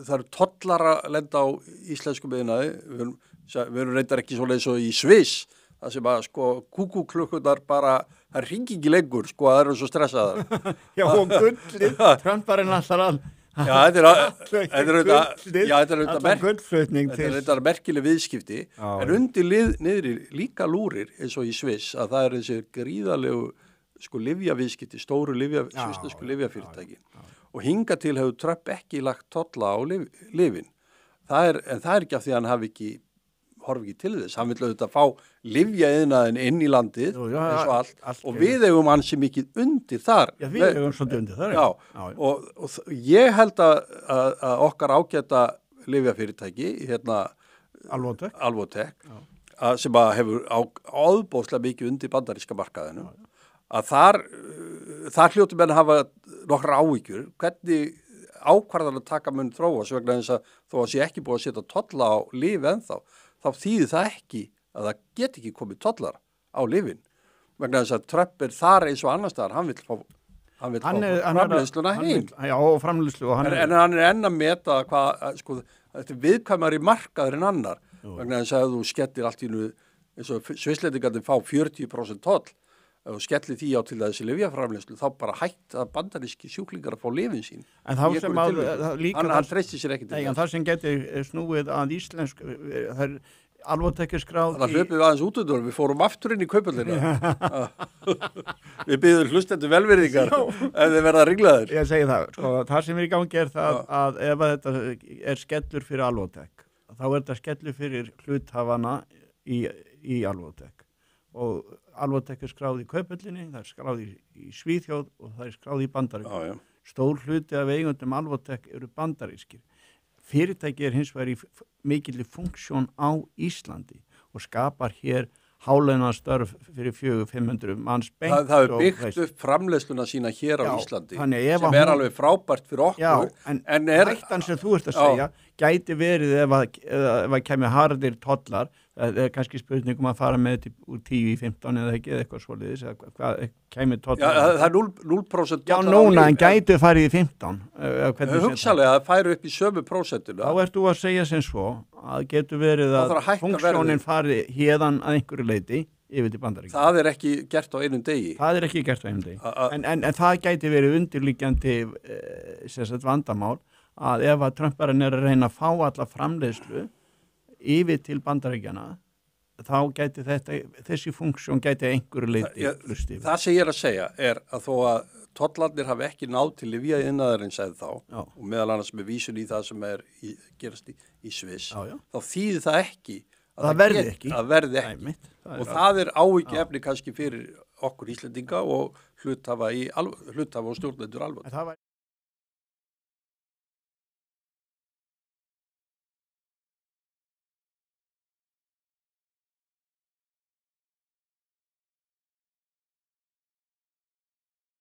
það eru tollar að lenda á íslenskum iðnaði, við erum reyndar ekki svoleiðis og í Sviss, það sem að sko kúkúklukkurnar bara, það ringi ekki lengur, sko, það eru svo stressaðar. Já, og gullið, Trumparinn allar all. Já, þetta er merkileg viðskipti, en undir niðri líka lúrir eins og í Sviss að það er þessi gríðalegu sko lyfjaviðskipti, stóru svissnesku lyfjafyrirtæki og hinga til hefur Trump ekki lagt tolla á lyfin. En það er ekki af því að hann horfi ekki til þess, hann vil auðvitað fá lyfjaiðnaðinn inn í landið eins og allt og við eigum ansi mikið undir þar. Já, við eigum svolítið undir þar. Já, og ég held að okkar ágæta lyfjafyrirtæki, hérna Alvotech, sem að hefur áðbóðslega mikið undir bandaríska markaðinu, að þar hljótu menn hafa nokkra áhyggjur, hvernig ákvarðan að taka mun þróast vegna þess að þó að sé ekki búið að setja tolla á lyf ennþá, þá þýðir það ekki að það geti ekki komið tollar á lyfin. Vegna þess að Trump er þar eins og annars staðar, hann vill fá framleiðsluna heim. Já, og framleiðslu. En hann er enn að meta hvað, sko, þetta er viðkvæmari markaður en annar. Vegna þess að þú skellir allt í nú, eins og Svisslendingarnir fá 40% toll, og skellir því á til þessi lyfjaframleiðslu, þá bara hætt að bandaríski sjúklingar að fá lyfin sín. En það sem að hann treystir sér ekki til það. Það sem getur snúið að íslensk, það er Alvotech skráð Þannig að hlupum við aðeins út undan, við fórum aftur inn í Kauphöllina. Við biðum hlustendur velvirðingar ef þeir verða ringlaðir. Ég segi það, sko, það sem er í gangi er það að ef þetta er skellur fyrir Alvotech, þá er þetta skellur fyrir hluthafana í Alvotech. Og Alvotech skráð í Kauphöllinni, það skráð í Svíþjóð og það skráð í Bandaríkjum. Stór hluti af eigundum Alvotech eru bandarískir. Fyrirtæki hins vegar í mikilli funksjón á Íslandi og skapar hér hálaunastörf fyrir 400-500 manns beint. Það er byggt upp framleiðsluna sína hér á Íslandi sem er alveg frábært fyrir okkur. Já, en hættan sem þú ert að segja gæti verið ef að kemur harðir tollar, það er kannski spurning að fara með þetta úr 10 í 15 eða ekki, eða eitthvað svoleiðis, hvað kemur tollar. Já, það er 0% tollar. Já, núna, en gæti farið í 15. Hugsalega að það færi upp í sömu prósentuna. Þá ert þú að segja sem svo að getur verið að funksjónin fari hérðan að einhverju leiti yfir til Bandaríkjanna. Það er ekki gert á einum degi. Það er ekki gert á einum degi. En það gæti verið undirliggjandi vandamál að ef að Trumparinn er að reyna að fá alla framleiðslu yfir til Bandaríkjanna, þá gæti þessi funksjón gæti einhverju leiti flust yfir. Það sem ég er að segja er að þó að tollarnir hafi ekki náð til lyfjaiðnaðarins eða þá, og meðal annars með vísun í það sem gerast í Sviss, þá þýðir það ekki að það verði ekki. Og það er áhyggjuefni kannski fyrir okkur Íslendinga og hluthafa og stjórnendur Alvotech.